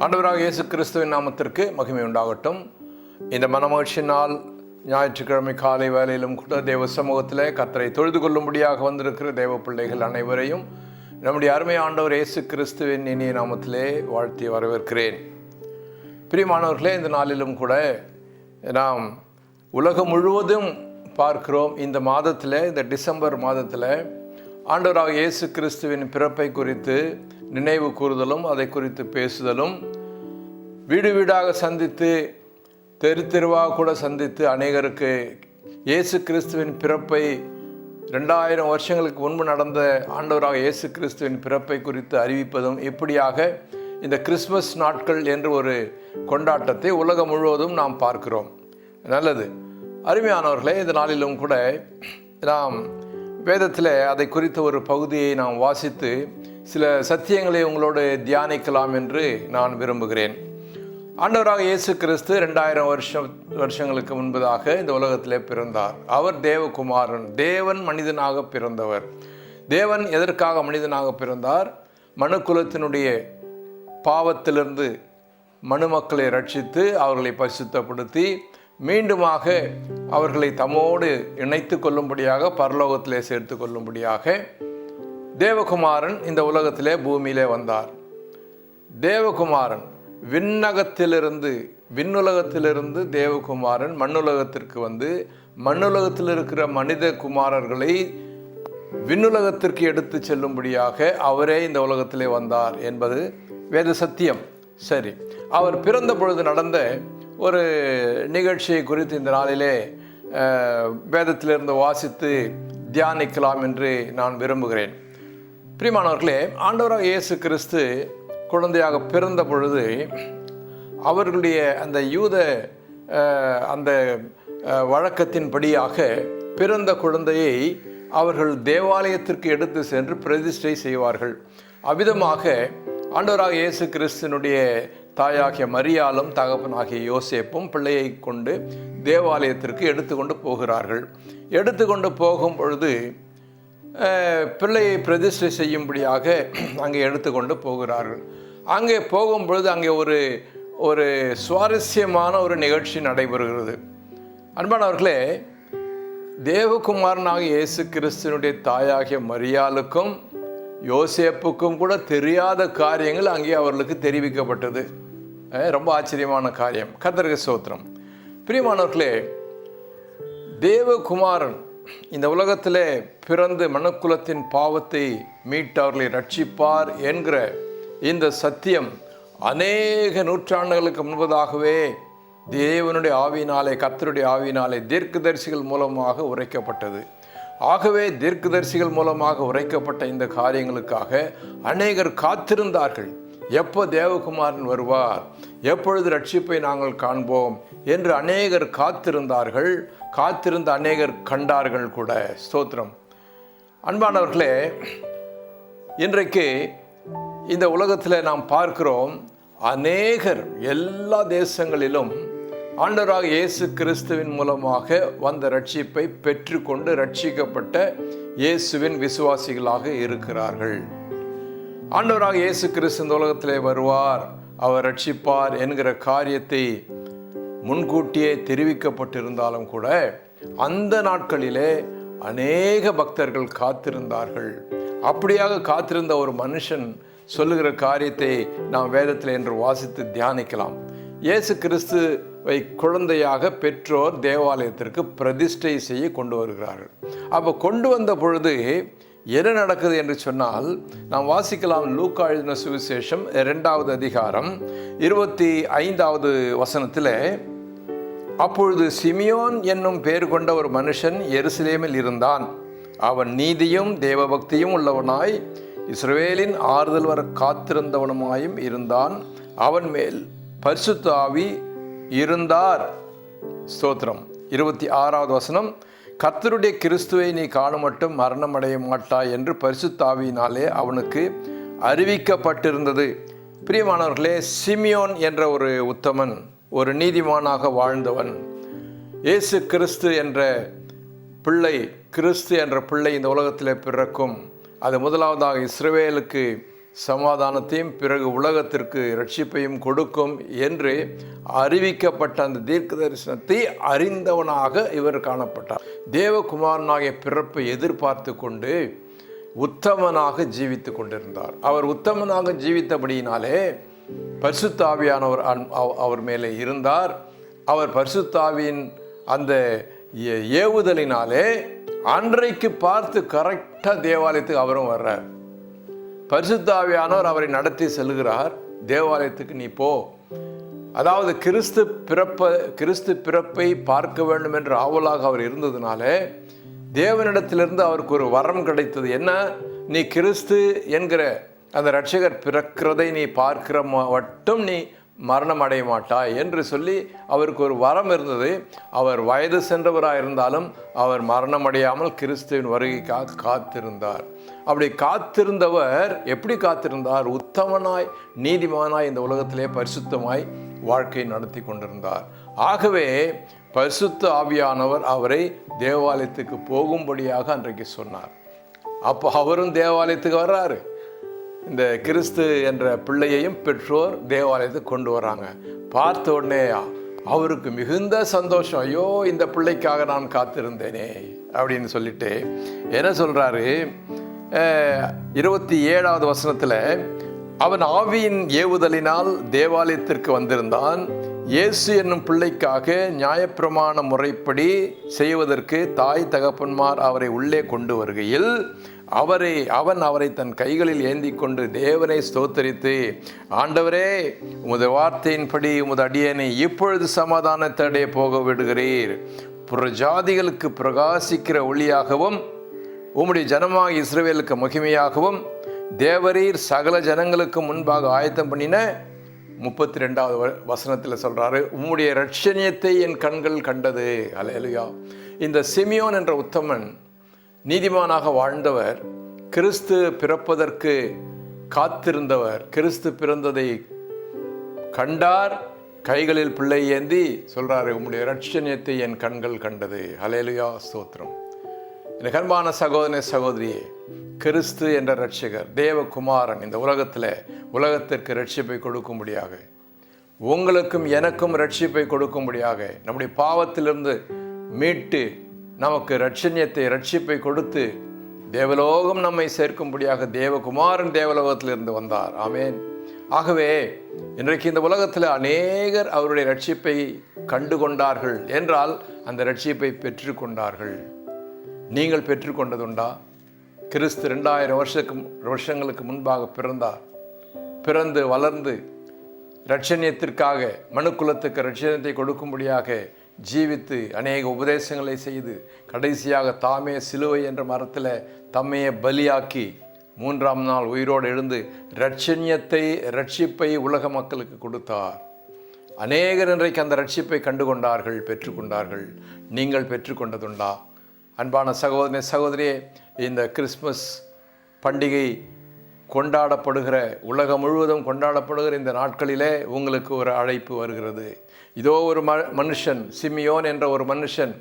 ஆண்டவராக இயேசு கிறிஸ்துவின் நாமத்திற்கு மகிமை உண்டாகட்டும். இந்த மனமகிழ்ச்சி நாள் ஞாயிற்றுக்கிழமை காலை வேளையிலும் கூட தேவ சமூகத்தில் கர்த்தரை தொழுது கொள்ளும்படியாக வந்திருக்கிற தேவ பிள்ளைகள் அனைவரையும் நம்முடைய அருமை ஆண்டவர் இயேசு கிறிஸ்துவின் இனிய நாமத்திலே வாழ்த்தி வரவேற்கிறேன். பிரியமானவர்களே, இந்த நாளிலும் கூட நாம் உலகம் முழுவதும் பார்க்கிறோம். இந்த மாதத்தில், இந்த டிசம்பர் மாதத்தில் ஆண்டவராக இயேசு கிறிஸ்துவின் பிறப்பை குறித்து நினைவு கூறுதலும், அதை குறித்து பேசுதலும், வீடு வீடாக சந்தித்து, தெரு தெருவாக கூட சந்தித்து அநேகருக்கு இயேசு கிறிஸ்துவின் பிறப்பை 2000 வருஷங்களுக்கு முன்பு நடந்த ஆண்டவராக இயேசு கிறிஸ்துவின் பிறப்பை குறித்து அறிவிப்பதும், இப்படியாக இந்த கிறிஸ்மஸ் நாட்கள் என்று ஒரு கொண்டாட்டத்தை உலகம் முழுவதும் நாம் பார்க்கிறோம். நல்லது. அருமையானவர்களே, இந்த நாளிலும் கூட நாம் வேதத்தில் அதை குறித்த ஒரு பகுதியை நாம் வாசித்து சில சத்தியங்களை உங்களோடு தியானிக்கலாம் என்று நான் விரும்புகிறேன். ஆண்டவராக இயேசு கிறிஸ்து 2000 வருஷங்களுக்கு முன்பதாக இந்த உலகத்திலே பிறந்தார். அவர் தேவகுமாரன், தேவன் மனிதனாக பிறந்தவர். தேவன் எதற்காக மனிதனாக பிறந்தார்? மனுக்குலத்தினுடைய பாவத்திலிருந்து மனுமக்களை ரட்சித்து அவர்களை பரிசுத்தப்படுத்தி மீண்டுமாக அவர்களை தம்மோடு இணைத்து கொள்ளும்படியாக, பரலோகத்திலே சேர்த்து கொள்ளும்படியாக தேவகுமாரன் இந்த உலகத்திலே பூமியிலே வந்தார். தேவகுமாரன் விண்ணுலகத்திலிருந்து தேவகுமாரன் மண்ணுலகத்திற்கு வந்து மண்ணுலகத்தில் இருக்கிற மனித குமாரர்களை விண்ணுலகத்திற்கு எடுத்து செல்லும்படியாக அவரே இந்த உலகத்திலே வந்தார் என்பது வேத சத்தியம். சரி, அவர் பிறந்த பொழுது நடந்த ஒரு நிகழ்ச்சியை குறித்து இந்த நாளிலே வேதத்திலிருந்து வாசித்து தியானிக்கலாம் என்று நான் விரும்புகிறேன். பிரியமானவர்களே, ஆண்டவராக இயேசு கிறிஸ்து குழந்தையாக பிறந்த பொழுது அவர்களுடைய அந்த யூத அந்த வழக்கத்தின்படியாக பிறந்த குழந்தையை அவர்கள் தேவாலயத்திற்கு எடுத்து சென்று பிரதிஷ்டை செய்வார்கள். அவ்விதமாக ஆண்டவராக இயேசு கிறிஸ்துனுடைய தாயாகிய மரியாளும் தகப்பனாகிய யோசேப்பும் பிள்ளையை கொண்டு தேவாலயத்திற்கு எடுத்துக்கொண்டு போகிறார்கள். எடுத்துக்கொண்டு போகும் பொழுது பிள்ளையை பிரதிஷ்டை செய்யும்படியாக அங்கே எடுத்துக்கொண்டு போகிறார்கள். அங்கே போகும் பொழுது அங்கே ஒரு சுவாரஸ்யமான ஒரு நிகழ்ச்சி நடைபெறுகிறது. அன்பானவர்களே, தேவகுமாரனாக இயேசு கிறிஸ்துனுடைய தாயாகிய மரியாளுக்கும் யோசேப்புக்கும் கூட தெரியாத காரியங்கள் அங்கே அவர்களுக்கு தெரிவிக்கப்பட்டது. ரொம்ப ஆச்சரியமான காரியம். கர்த்தருக்கு ஸ்தோத்திரம். பிரியமானவர்களே, தேவகுமாரன் இந்த உலகத்திலே பிறந்து மனுக்குலத்தின் பாவத்தை மீட்டு அவர்களை ரட்சிப்பார் என்கிற இந்த சத்தியம் அநேக நூற்றாண்டுகளுக்கு முன்பதாகவே தேவனுடைய ஆவியினாலே, கர்த்தருடைய ஆவியினாலே தீர்க்கதரிசிகள் மூலமாக உரைக்கப்பட்டது. ஆகவே தீர்க்கதரிசிகள் மூலமாக உரைக்கப்பட்ட இந்த காரியங்களுக்காக அநேகர் காத்திருந்தார்கள். எப்போ தேவகுமாரன் வருவார், எப்பொழுது ரட்சிப்பை நாங்கள் காண்போம் என்று அநேகர் காத்திருந்தார்கள். காத்திருந்த அநேகர் கண்டார்கள் கூட. ஸ்தோத்திரம். அன்பானவர்களே, இன்றைக்கு இந்த உலகத்தில் நாம் பார்க்கிறோம், அநேகர் எல்லா தேசங்களிலும் ஆண்டவராக இயேசு கிறிஸ்துவின் மூலமாக வந்த ரட்சிப்பை பெற்றுக்கொண்டு ரட்சிக்கப்பட்ட இயேசுவின் விசுவாசிகளாக இருக்கிறார்கள். ஆண்டவராக இயேசு கிறிஸ்து இந்த உலகத்திலே வருவார், அவர் ரட்சிப்பார் என்கிற காரியத்தை முன்கூட்டியே தெரிவிக்கப்பட்டிருந்தாலும் கூட அந்த நாட்களிலே அநேக பக்தர்கள் காத்திருந்தார்கள். அப்படியாக காத்திருந்த ஒரு மனுஷன் சொல்லுகிற காரியத்தை நாம் வேதத்தில் என்று வாசித்து தியானிக்கலாம். இயேசு கிறிஸ்துவை குழந்தையாக பெற்றோர் தேவாலயத்திற்கு பிரதிஷ்டை செய்ய கொண்டு வருகிறார்கள். அப்போ கொண்டு வந்த பொழுது என்ன நடக்குது என்று சொன்னால், நாம் வாசிக்கலாம். லூக்கா எழுதின சுவிசேஷம் 2வது அதிகாரம் 25வது வசனத்தில், அப்பொழுது சிமியோன் என்னும் பெயர் கொண்ட ஒரு மனுஷன் எருசலேமில் இருந்தான். அவன் நீதியும் தேவபக்தியும் உள்ளவனாய் இஸ்ரவேலின் ஆறுதல் வர காத்திருந்தவனுமாயும் இருந்தான். அவன் மேல் பரிசுத்த ஆவி இருந்தார். ஸ்தோத்திரம். 26வது வசனம், கர்த்தருடைய கிறிஸ்துவை நீ காணும் மட்டும் மரணம் அடைய மாட்டாய் என்று பரிசுத்த ஆவியினாலே அவனுக்கு அறிவிக்கப்பட்டிருந்தது. பிரியமானவர்களே, சிமியோன் என்ற ஒரு உத்தமன், ஒரு நீதிமானாக வாழ்ந்தவன், இயேசு கிறிஸ்து என்ற பிள்ளை இந்த உலகத்தில் பிறக்கும். அது முதலாவதாக இஸ்ரவேலுக்கு சமாதானத்தையும் பிறகு உலகத்திற்கு இரட்சிப்பையும் கொடுக்கும் என்று அறிவிக்கப்பட்ட அந்த தீர்க்க தரிசனத்தை அறிந்தவனாக இவர் காணப்பட்டார். தேவகுமாரனாகிய பிறப்பை எதிர்பார்த்து கொண்டு உத்தமனாக ஜீவித்து கொண்டிருந்தார். அவர் உத்தமனாக ஜீவித்தபடியினாலே பரிசுத்த ஆவியானவர் அவர் மேலே இருந்தார். அவர் பரிசுத்த ஆவியின் அந்த ஏவுதலினாலே அன்றைக்கு பார்த்து கரெக்டாக தேவாலயத்துக்கு அவரும் வர்றார். பரிசுத்த ஆவியானவர் அவரை நடத்தி செல்கிறார். தேவாலயத்துக்கு நீ போ. அதாவது கிறிஸ்து பிறப்பை பார்க்க வேண்டும் என்று ஆவலாக அவர் இருந்ததுனால தேவனிடத்திலிருந்து அவருக்கு ஒரு வரம் கிடைத்தது. என்ன? நீ கிறிஸ்து என்கிற அந்த இரட்சகர் பிறக்கிறதை நீ பார்க்கிற மட்டும் நீ மரணம் அடைய மாட்டாய் என்று சொல்லி அவருக்கு ஒரு வரம் இருந்தது. அவர் வயது சென்றவராக இருந்தாலும் அவர் மரணம் அடையாமல் கிறிஸ்துவின் வருகைக்காக காத்திருந்தார். அப்படி காத்திருந்தவர் எப்படி காத்திருந்தார்? உத்தமனாய் நீதிமானாய் இந்த உலகத்திலே பரிசுத்தமாய் வாழ்க்கை நடத்தி கொண்டிருந்தார். ஆகவே பரிசுத்த ஆவியானவர் அவரை தேவாலயத்துக்கு போகும்படியாக அன்றைக்கு சொன்னார். அப்போ அவரும் தேவாலயத்துக்கு வர்றாரு. இந்த கிறிஸ்து என்ற பிள்ளையையும் பெற்றோர் தேவாலயத்துக்கு கொண்டு வராங்க. பார்த்த உடனே அவருக்கு மிகுந்த சந்தோஷம். ஐயோ, இந்த பிள்ளைக்காக நான் காத்திருந்தேனே அப்படின்னு சொல்லிட்டு என்ன சொல்றாரு? 27வது வசனத்தில், அவன் ஆவியின் ஏவுதலினால் தேவாலயத்திற்கு வந்திருந்தான். இயேசு என்னும் பிள்ளைக்காக நியாயப்பிரமாண முறைப்படி செய்வதற்கு தாய் தகப்பன்மார் அவரை உள்ளே கொண்டு வருகையில் அவன் அவரை தன் கைகளில் ஏந்தி கொண்டு தேவனை ஸ்தோத்தரித்து, ஆண்டவரே, உமது வார்த்தையின்படி உமது அடியேனை இப்பொழுது சமாதானத்தடைய போக விடுகிறீர். புறஜாதிகளுக்கு பிரகாசிக்கிற ஒளியாகவும் உம்முடைய ஜனமாக இஸ்ரவேலுக்கு மகிமையாகவும் தேவரீர் சகல ஜனங்களுக்கு முன்பாக ஆயத்தம் பண்ணின 32வது வசனத்தில் சொல்றாரு, உம்முடைய இரட்சணியத்தை என் கண்கள் கண்டது. அல்லேலூயா. இந்த சிமியோன் என்ற உத்தமன் நீதிமானாக வாழ்ந்தவர், கிறிஸ்து பிறப்பதற்கு காத்திருந்தவர், கிறிஸ்து பிறந்ததை கண்டார். கைகளில் பிள்ளை ஏந்தி சொல்றாரு, உம்முடைய இரட்சணியத்தை என் கண்கள் கண்டது. அல்லேலூயா, ஸ்தோத்திரம். எனக்கு அன்பான சகோதரனே, சகோதரியே, கிறிஸ்து என்ற இரட்சகர் தேவகுமாரன் இந்த உலகத்திற்கு இரட்சிப்பை கொடுக்கும்படியாக, உங்களுக்கும் எனக்கும் இரட்சிப்பை கொடுக்கும்படியாக, நம்முடைய பாவத்திலிருந்து மீட்டு நமக்கு இரட்சிப்பை கொடுத்து தேவலோகம் நம்மை சேர்க்கும்படியாக தேவகுமாரன் தேவலோகத்திலிருந்து வந்தார். ஆமேன். ஆகவே இன்றைக்கு இந்த உலகத்தில் அநேகர் அவருடைய இரட்சிப்பை கண்டு கொண்டார்கள் என்றால் அந்த இரட்சிப்பை பெற்று கொண்டார்கள். நீங்கள் பெற்றுக்கொண்டதுண்டா? கிறிஸ்து 2000 வருஷங்களுக்கு முன்பாக பிறந்தார். பிறந்து வளர்ந்து இரட்சணியத்திற்காக, மனுக்குலத்துக்கு இரட்சணியத்தை கொடுக்கும்படியாக ஜீவித்து அநேக உபதேசங்களை செய்து கடைசியாக தாமே சிலுவை என்ற மரத்தில் தம்மையை பலியாக்கி 3ஆம் நாள் உயிரோடு எழுந்து இரட்சிப்பை உலக மக்களுக்கு கொடுத்தார். அநேகர் இன்றைக்கு அந்த இரட்சிப்பை கண்டுகொண்டார்கள், பெற்றுக்கொண்டார்கள். நீங்கள் பெற்றுக்கொண்டதுண்டா? அன்பான சகோதரனே, சகோதரியே, இந்த கிறிஸ்மஸ் பண்டிகை கொண்டாடப்படுகிற, உலகம் முழுவதும் கொண்டாடப்படுகிற இந்த நாட்களிலே உங்களுக்கு ஒரு அழைப்பு வருகிறது. இதோ ஒரு மனுஷன், சிமியோன் என்ற ஒரு மனுஷன்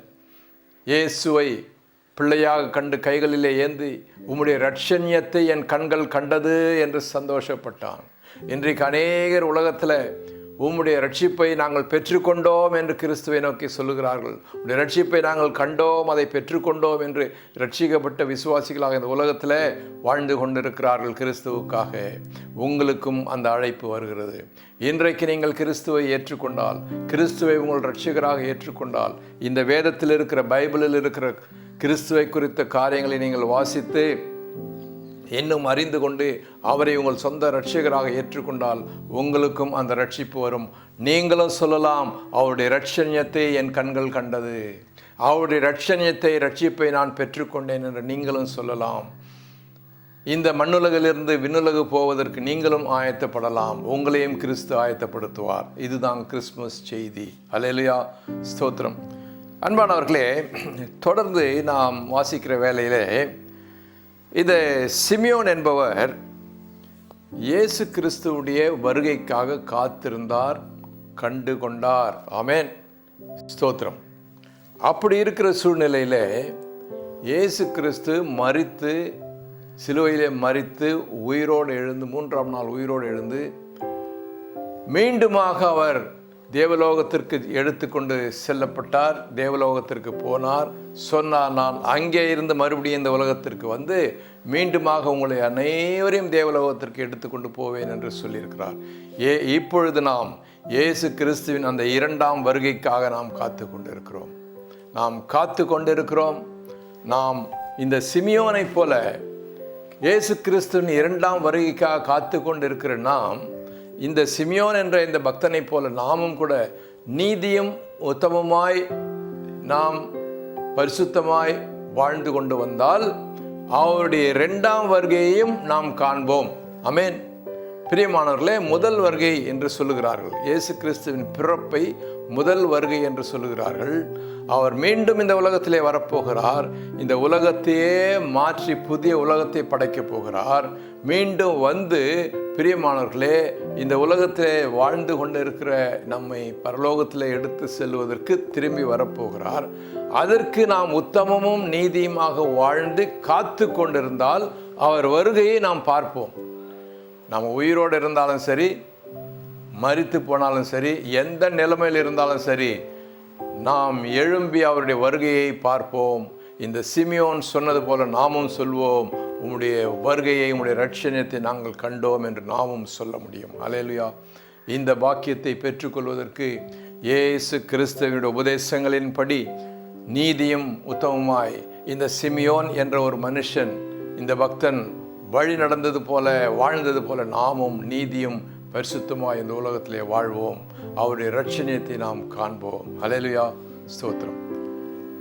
இயேசுவை பிள்ளையாக கண்டு கைகளிலே ஏந்தி, உம்முடைய இரட்சணியத்தை என் கண்கள் கண்டது என்று சந்தோஷப்பட்டான். இன்றைக்கு அநேகர் உலகத்தில் உம்முடைய இரட்சிப்பை நாங்கள் பெற்றுக்கொண்டோம் என்று கிறிஸ்துவை நோக்கி சொல்லுகிறார்கள். உடைய இரட்சிப்பை நாங்கள் கண்டோம், அதை பெற்றுக்கொண்டோம் என்று இரட்சிக்கப்பட்ட விசுவாசிகளாக இந்த உலகத்தில் வாழ்ந்து கொண்டிருக்கிறார்கள் கிறிஸ்துவுக்காக. உங்களுக்கும் அந்த அழைப்பு வருகிறது. இன்றைக்கு நீங்கள் கிறிஸ்துவை ஏற்றுக்கொண்டால், கிறிஸ்துவை உங்கள் இரட்சகராக ஏற்றுக்கொண்டால், இந்த வேதத்தில் இருக்கிற, பைபிளில் இருக்கிற கிறிஸ்துவை குறித்த காரியங்களை நீங்கள் வாசித்து இன்னும் அறிந்து கொண்டு அவரை உங்கள் சொந்த இரட்சகராக ஏற்றுக்கொண்டால் உங்களுக்கும் அந்த இரட்சிப்பு வரும். நீங்களும் சொல்லலாம், அவருடைய இரட்சணியத்தை என் கண்கள் கண்டது, அவருடைய இரட்சிப்பை நான் பெற்றுக்கொண்டேன் என்று நீங்களும் சொல்லலாம். இந்த மண்ணுலகிலிருந்து விண்ணுலகு போவதற்கு நீங்களும் ஆயத்தப்படலாம். உங்களையும் கிறிஸ்து ஆயத்தப்படுத்துவார். இதுதான் கிறிஸ்துமஸ் செய்தி. அல்லேலூயா, ஸ்தோத்திரம். அன்பானவர்களே, தொடர்ந்து நாம் வாசிக்கிற வேளையிலே இந்த சிமியோன் என்பவர் இயேசு கிறிஸ்துவுடைய வருகைக்காக காத்திருந்தார், கண்டு கொண்டார். ஆமேன், ஸ்தோத்திரம். அப்படி இருக்கிற சூழ்நிலையில் இயேசு கிறிஸ்து மரித்து சிலுவையிலே மரித்து உயிரோடு எழுந்து 3ஆம் நாள் உயிரோடு எழுந்து மீண்டுமாக அவர் தேவலோகத்திற்கு எடுத்துக்கொண்டு செல்லப்பட்டார். தேவலோகத்திற்கு போனார். சொன்னார், நான் அங்கே இருந்து மறுபடியும் இந்த உலகத்திற்கு வந்து மீண்டுமாக உங்களை அனைவரையும் தேவலோகத்திற்கு எடுத்துக்கொண்டு போவேன் என்று சொல்லியிருக்கிறார். இப்பொழுது நாம் இயேசு கிறிஸ்துவின் அந்த 2ஆம் வருகைக்காக நாம் காத்து கொண்டிருக்கிறோம். நாம் இந்த சிமியோனை போல இயேசு கிறிஸ்துவின் 2ஆம் வருகைக்காக காத்து கொண்டிருக்கிற நாம் இந்த சிமியோன் என்ற இந்த பக்தனை போல நாமும் கூட நீதியும் உத்தமமாய் நாம் பரிசுத்தமாய் வாழ்ந்து கொண்டு வந்தால் அவருடைய 2ஆம் வருகையையும் நாம் காண்போம். ஆமென். பிரியமானவர்களே, முதல் வருகை என்று சொல்லுகிறார்கள். இயேசு கிறிஸ்துவின் பிறப்பை முதல் வருகை என்று சொல்லுகிறார்கள். அவர் மீண்டும் இந்த உலகத்திலே வரப்போகிறார். இந்த உலகத்தையே மாற்றி புதிய உலகத்தை படைக்கப் போகிறார். மீண்டும் வந்து பிரியமானவர்களே, இந்த உலகத்திலே வாழ்ந்து கொண்டிருக்கிற நம்மை பரலோகத்திலே எடுத்து செல்வதற்கு திரும்பி வரப்போகிறார். அதற்கு நாம் உத்தமமும் நீதியுமாக வாழ்ந்து காத்து கொண்டிருந்தால் அவர் வருகையை நாம் பார்ப்போம். நாம் உயிரோடு இருந்தாலும் சரி, மரித்து போனாலும் சரி, எந்த நிலைமையில் இருந்தாலும் சரி, நாம் எழும்பி அவருடைய வருகையை பார்ப்போம். இந்த சிமியோன் சொன்னது போல நாமும் சொல்வோம், உம்முடைய வருகையை, உம்முடைய இரட்சணியத்தை நாங்கள் கண்டோம் என்று நாமும் சொல்ல முடியும். அல்லேலூயா. இந்த பாக்கியத்தை பெற்றுக்கொள்வதற்கு இயேசு கிறிஸ்துவினுடைய உபதேசங்களின்படி நீதியும் உத்தமமாய் இந்த சிமியோன் என்ற ஒரு மனுஷன், இந்த பக்தன் வழி நடந்தது போல வாழ்ந்தது போல நாமும் நீதியும் பரிசுத்தமாய் இந்த உலகத்திலே வாழ்வோம். அவருடைய இரட்சணியத்தை நாம் காண்போம். அல்லேலூயா, ஸ்தோத்திரம்.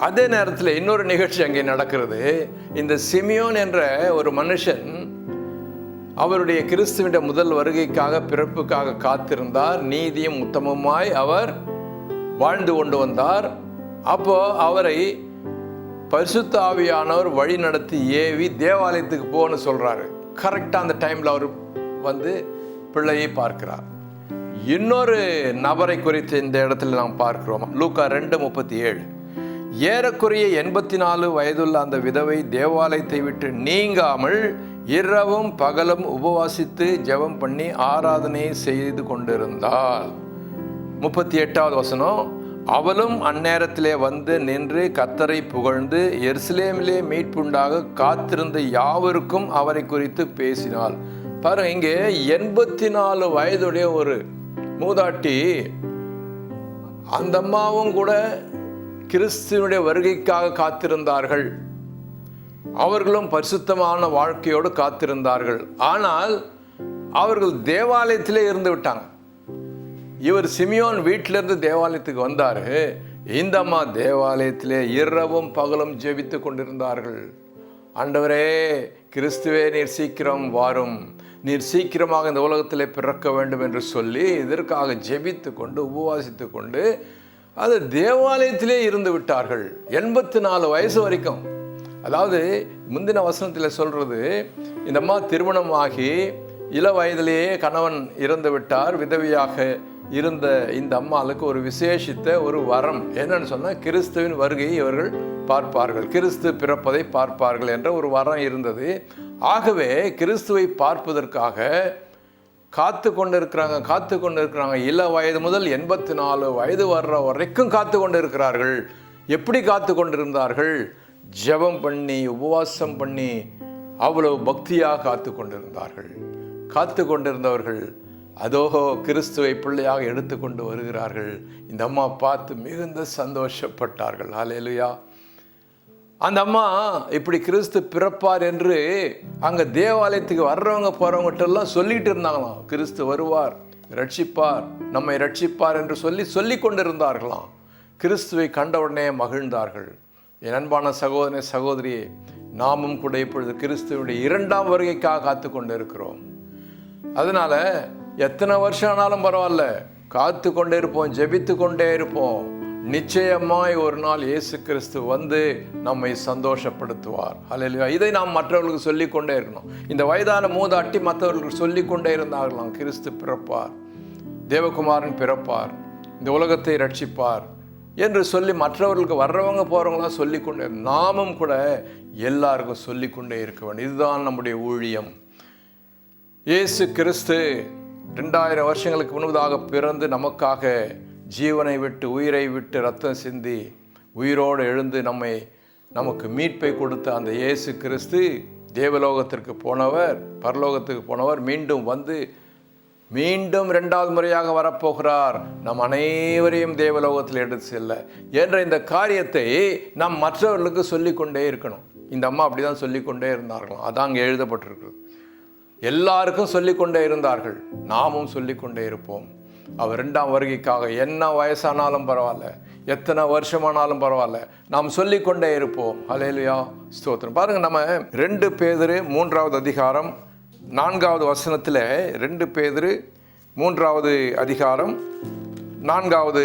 அதே நேரத்தில் இன்னொரு நிகழ்ச்சி அங்கே நடக்கிறது. இந்த சிமியோன் என்ற ஒரு மனுஷன் அவருடைய கிறிஸ்துவின் முதல் வருகைக்காக, பிறப்புக்காக காத்திருந்தார். நீதியும் உத்தமமாய் அவர் வாழ்ந்து கொண்டு வந்தார். அப்போ அவரை பரிசுத்த ஆவியானவர் வழி நடத்தி ஏவி தேவாலயத்துக்கு போன்னு சொல்றாரு. கரெக்டாக அந்த டைம்ல அவர் வந்து பிள்ளையை பார்க்கிறார். இன்னொரு நபரை குறித்து இந்த இடத்துல நாம் பார்க்கிறோம். லூக்கா 2:37. ஏறக்குறைய 84 வயதுள்ள அந்த விதவை தேவாலயத்தை விட்டு நீங்காமல் இரவும் பகலும் உபவாசித்து ஜெபம் பண்ணி ஆராதனை செய்து கொண்டிருந்தாள். 38வது வசனம். அவளும் அந்நேரத்திலே வந்து நின்று கர்த்தரை புகழ்ந்து எருசலேமிலே மீட்புண்டாக காத்திருந்த யாவருக்கும் அவரை குறித்து பேசினாள். பாருங்க, இங்கே 84 வயதுடைய ஒரு மூதாட்டி, அந்த அம்மாவும் கூட கிறிஸ்துவனுடைய வருகைக்காக காத்திருந்தார்கள். அவர்களும் பரிசுத்தமான வாழ்க்கையோடு காத்திருந்தார்கள். ஆனால் அவர்கள் தேவாலயத்திலே இருந்து விட்டாங்க. இவர் சிமியோன் வீட்டிலிருந்து தேவாலயத்துக்கு வந்தார். இந்த அம்மா தேவாலயத்திலே இரவும் பகலும் ஜெபித்து கொண்டிருந்தார்கள். ஆண்டவரே, கிறிஸ்துவே, நீர் சீக்கிரம் வாரும், நீர் சீக்கிரமாக இந்த உலகத்திலே பிறக்க வேண்டும் என்று சொல்லி இதற்காக ஜெபித்து கொண்டு உபவாசித்து கொண்டு அது தேவாலயத்திலே இருந்து விட்டார்கள். 84 வயசு வரைக்கும். அதாவது முந்தின வசனத்தில் சொல்றது, இந்த அம்மா திருமணமாகி இள வயதிலேயே கணவன் இறந்து விட்டார். விதவியாக இருந்த இந்த அம்மாளுக்கு ஒரு விசேஷித்த ஒரு வரம் என்னன்னு சொன்னால், கிறிஸ்துவின் வருகையை இவர்கள் பார்ப்பார்கள், கிறிஸ்து பிறப்பதை பார்ப்பார்கள் என்ற ஒரு வரம் இருந்தது. ஆகவே கிறிஸ்துவை பார்ப்பதற்காக காத்து கொண்டிருக்கிறாங்க. இள வயது முதல் 84 வயது வர்ற வரைக்கும் காத்து கொண்டிருக்கிறார்கள். எப்படி காத்து கொண்டிருந்தார்கள்? ஜெபம் பண்ணி உபவாசம் பண்ணி அவ்வளவு பக்தியாக காத்து கொண்டிருந்தார்கள். காத்து கொண்டிருந்தவர்கள் அதோகோ கிறிஸ்துவை பிள்ளையாக எடுத்துக்கொண்டு வருகிறார்கள். இந்த அம்மா பார்த்து மிகுந்த சந்தோஷப்பட்டார்கள். அல்லேலூயா. அந்த அம்மா இப்படி கிறிஸ்து பிறப்பார் என்று அங்கே தேவாலயத்துக்கு வர்றவங்க போகிறவங்ககிட்டெல்லாம் சொல்லிட்டு இருந்தாங்களாம். கிறிஸ்து வருவார், ரட்சிப்பார், நம்மை ரட்சிப்பார் என்று சொல்லி கொண்டிருந்தார்களாம். கிறிஸ்துவை கண்டவுடனே மகிழ்ந்தார்கள். என் அன்பான சகோதரனே, சகோதரியே, நாமும் கூட இப்பொழுது கிறிஸ்துவனுடைய 2ஆம் வருகைக்காக காத்து கொண்டு இருக்கிறோம். அதனால எத்தனை வருஷம் ஆனாலும் பரவாயில்ல, காத்து கொண்டே இருப்போம், ஜெபித்து கொண்டே இருப்போம். நிச்சயமாய் ஒரு நாள் இயேசு கிறிஸ்து வந்து நம்மை சந்தோஷப்படுத்துவார். அல்லேலூயா. இதை நாம் மற்றவர்களுக்கு சொல்லிக் கொண்டே இருக்கணும். இந்த வயதான மூதாட்டி மற்றவர்களுக்கு சொல்லிக் கொண்டே இருந்தார்களாம். கிறிஸ்து பிறப்பார், தேவகுமாரன் பிறப்பார், இந்த உலகத்தை ரட்சிப்பார் என்று சொல்லி மற்றவர்களுக்கு வர்றவங்க போகிறவங்களாம் சொல்லிக்கொண்டே, நாமும் கூட எல்லாருக்கும் சொல்லிக்கொண்டே இருக்க வேண்டும். இதுதான் நம்முடைய ஊழியம். இயேசு கிறிஸ்து 2000 வருஷங்களுக்கு முன்பதாக பிறந்து நமக்காக ஜீவனை விட்டு உயிரை விட்டு ரத்தம் சிந்தி உயிரோடு எழுந்து நமக்கு மீட்பை கொடுத்த அந்த இயேசு கிறிஸ்து தேவலோகத்திற்கு போனவர், பரலோகத்துக்கு போனவர், மீண்டும் வந்து மீண்டும் 2வது முறையாக வரப்போகிறார், நம் அனைவரையும் தேவலோகத்தில் எடுத்து செல்ல என்ற இந்த காரியத்தை நாம் மற்றவர்களுக்கு சொல்லிக்கொண்டே இருக்கணும். இந்த அம்மா அப்படி தான் சொல்லிக்கொண்டே இருந்தார்களாம். அதான் அங்கே எழுதப்பட்டிருக்கு. எல்லாருக்கும் சொல்லிக்கொண்டே இருந்தார்கள், நாமும் சொல்லிக்கொண்டே இருப்போம். அவர் 2ஆம் வருகைக்காக என்ன வயசானாலும் பரவாயில்ல, எத்தனை வருஷமானாலும் பரவாயில்ல, நாம் சொல்லிக்கொண்டே இருப்போம். ஹல்லேலூயா, ஸ்தோத்திரம். பாருங்கள், நம்ம 2 பேதுரு 3வது அதிகாரம் 4வது வசனத்தில், 2 பேதுரு 3வது அதிகாரம் 4வது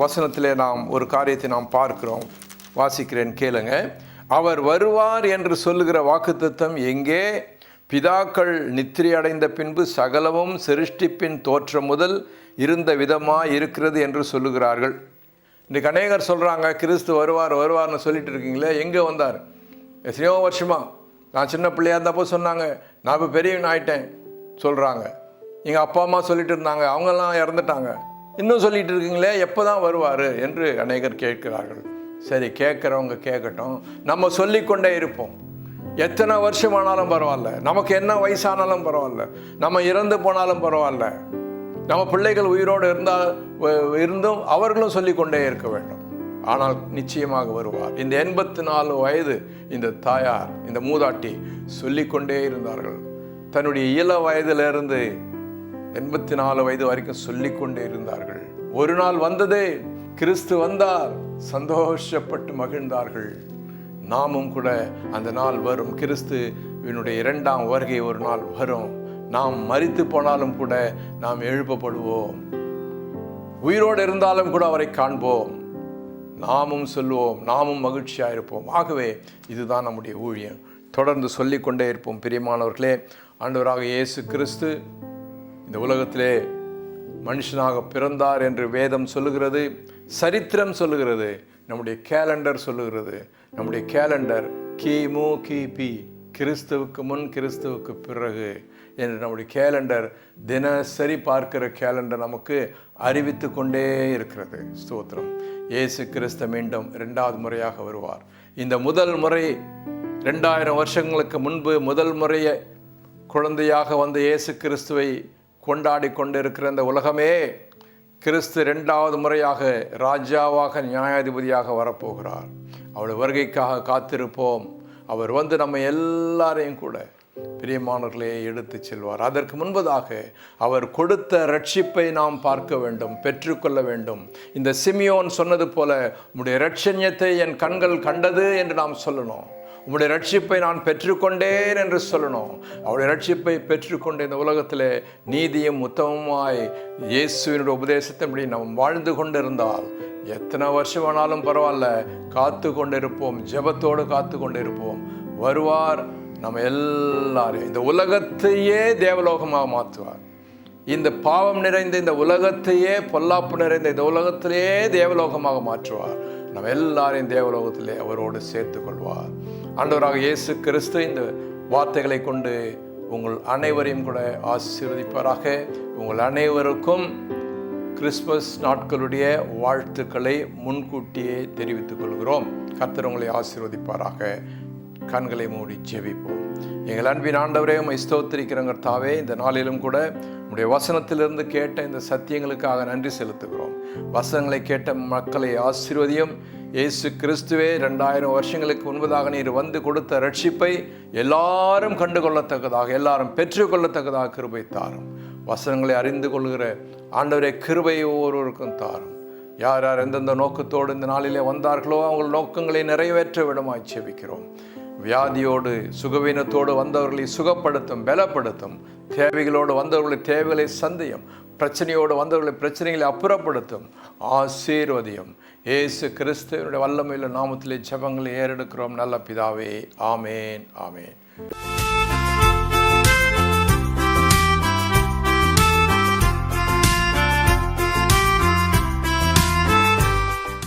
வசனத்தில் நாம் ஒரு காரியத்தை நாம் பார்க்கிறோம். வாசிக்கிறேன், கேளுங்க. அவர் வருவார் என்று சொல்லுகிற வாக்குத்தத்தம் எங்கே? பிதாக்கள் நித்திரை அடைந்த பின்பு சகலமும் சிருஷ்டிப்பின் தோற்றம் முதல் இருந்த விதமாக இருக்கிறது என்று சொல்லுகிறார்கள். இன்றைக்கு அநேகர் சொல்கிறாங்க, கிறிஸ்து வருவார்னு சொல்லிட்டு இருக்கீங்களே, எங்கே வந்தார்? எத்தனையோ வருஷமா, நான் சின்ன பிள்ளையாக இருந்தப்போ சொன்னாங்க, நான் இப்போ பெரியவன் ஆகிட்டேன் சொல்கிறாங்க. எங்கள் அப்பா அம்மா சொல்லிட்டு இருந்தாங்க, அவங்கெல்லாம் இறந்துட்டாங்க, இன்னும் சொல்லிட்டு இருக்கீங்களே, எப்போ தான் வருவார் என்று அநேகர் கேட்கிறார்கள். சரி, கேட்குறவங்க கேட்கட்டும், நம்ம சொல்லிக்கொண்டே இருப்போம். எத்தனை வருஷமானாலும் பரவாயில்ல, நமக்கு என்ன வயசானாலும் பரவாயில்ல, நம்ம இறந்து போனாலும் பரவாயில்ல, நம்ம பிள்ளைகள் உயிரோடு இருந்தும் அவர்களும் சொல்லிக்கொண்டே இருக்க வேண்டும். ஆனால் நிச்சயமாக வருவார். இந்த 84 வயது இந்த தாயார், இந்த மூதாட்டி சொல்லிக்கொண்டே இருந்தார்கள். தன்னுடைய இள வயதிலிருந்து 84 வயது வரைக்கும் சொல்லிக்கொண்டே இருந்தார்கள். ஒரு நாள் வந்ததே, கிறிஸ்து வந்தார், சந்தோஷப்பட்டு மகிழ்ந்தார்கள். நாமும் கூட அந்த நாள் வரும், கிறிஸ்துவினுடைய 2ஆம் வருகை ஒரு நாள் வரும். நாம் மரித்து போனாலும் கூட நாம் எழுப்பப்படுவோம், உயிரோடு இருந்தாலும் கூட அவரை காண்போம், நாமும் சொல்லுவோம், நாமும் மகிழ்ச்சியாக இருப்போம். ஆகவே இதுதான் நம்முடைய ஊழியம். தொடர்ந்து சொல்லிக்கொண்டே இருப்போம். பிரியமானவர்களே, ஆண்டவராக இயேசு கிறிஸ்து இந்த உலகத்திலே மனுஷனாக பிறந்தார் என்று வேதம் சொல்லுகிறது, சரித்திரம் சொல்லுகிறது, நம்முடைய கேலண்டர் சொல்லுகிறது. நம்முடைய கேலண்டர் கிமு கிபி, கிறிஸ்துவுக்கு முன் கிறிஸ்துவுக்கு பிறகு என்று நம்முடைய கேலண்டர், தினசரி பார்க்கிற கேலண்டர் நமக்கு அறிவித்து கொண்டே இருக்கிறது. ஸ்தோத்திரம். இயேசு கிறிஸ்து மீண்டும் 2வது முறையாக வருவார். இந்த முதல் முறை 2000 வருஷங்களுக்கு முன்பு முதல் முறைய குழந்தையாக வந்த இயேசு கிறிஸ்துவை கொண்டாடி கொண்டிருக்கிற இந்த உலகமே, கிறிஸ்து 2வது முறையாக ராஜாவாக நியாயாதிபதியாக வரப்போகிறார். அவருடைய வருகைக்காக காத்திருப்போம். அவர் வந்து நம்ம எல்லாரையும் கூட பிரியமானவர்களே எடுத்து செல்வார். அதற்கு முன்பதாக அவர் கொடுத்த ரட்சிப்பை நாம் பார்க்க வேண்டும், பெற்றுக்கொள்ள வேண்டும். இந்த சிமியோன் சொன்னது போல, உம்முடைய இரட்சணியத்தை என் கண்கள் கண்டது என்று நாம் சொல்லணும். உம்முடைய ரட்சிப்பை நான் பெற்றுக்கொண்டேன் என்று சொல்லணும். அவருடைய ரட்சிப்பை பெற்றுக்கொண்டு இந்த உலகத்தில் நீதியும் உத்தமமாய் இயேசுவினுடைய உபதேசத்தின்படி நாம் வாழ்ந்து கொண்டிருந்தால் எத்தனை வருஷமானாலும் பரவாயில்ல, காத்து கொண்டிருப்போம், ஜெபத்தோடு காத்து கொண்டிருப்போம். வருவார், நம்ம எல்லாரையும், இந்த உலகத்தையே தேவலோகமாக மாற்றுவார். இந்த பாவம் நிறைந்த இந்த உலகத்தையே, பொல்லாப்பு நிறைந்த இந்த உலகத்திலேயே தேவலோகமாக மாற்றுவார். நம்ம எல்லாரையும் தேவலோகத்திலே அவரோடு சேர்த்து கொள்வார். ஆண்டவராக இயேசு கிறிஸ்து இந்த வார்த்தைகளை கொண்டு உங்கள் அனைவரையும் கூட ஆசீர்வதிப்பாராக. உங்கள் அனைவருக்கும் கிறிஸ்மஸ் நாட்களுடைய வாழ்த்துக்களை முன்கூட்டியே தெரிவித்துக் கொள்கிறோம். கர்த்தர் உங்களை ஆசீர்வதிப்பாராக. கண்களை மூடி ஜெபிப்போம். எங்கள் அன்பின் ஆண்டவரே, உம்மை ஸ்தோத்திரிக்கிற கர்த்தாவே, இந்த நாளிலும் கூட உம்முடைய வசனத்திலிருந்து கேட்ட இந்த சத்தியங்களுக்காக நன்றி செலுத்துகிறோம். வசனங்களை கேட்ட மக்களை ஆசீர்வதியும். இயேசு கிறிஸ்துவே 2000 வருஷங்களுக்கு முன்பதாக நீர் வந்து கொடுத்த ரட்சிப்பை எல்லாரும் கண்டுகொள்ளத்தக்கதாக, எல்லாரும் பெற்றுக்கொள்ளத்தக்கதாக கிருபை தாரும். வசனங்களை அறிந்து கொள்கிற ஆண்டவரே, கிருபை ஒவ்வொருவருக்கும் தாரும். யார் யார் எந்தெந்த நோக்கத்தோடு இந்த நாளிலே வந்தார்களோ அவங்கள் நோக்கங்களை நிறைவேற்ற விடமாய் செபிக்கிறோம். வியாதியோடு சுகவீனத்தோடு வந்தவர்களை சுகப்படுத்தும், பலப்படுத்தும். தேவைகளோடு வந்தவர்களை தேவைகளை சந்தியும். பிரச்சனையோடு வந்தவர்களை பிரச்சனைகளை அப்புறப்படுத்தும். ஆசீர்வதியும். இயேசு கிறிஸ்துவினுடைய வல்லமையுள்ள நாமத்திலே ஜெபங்களை ஏறெடுக்கிறோம் நல்ல பிதாவே. ஆமேன், ஆமேன்.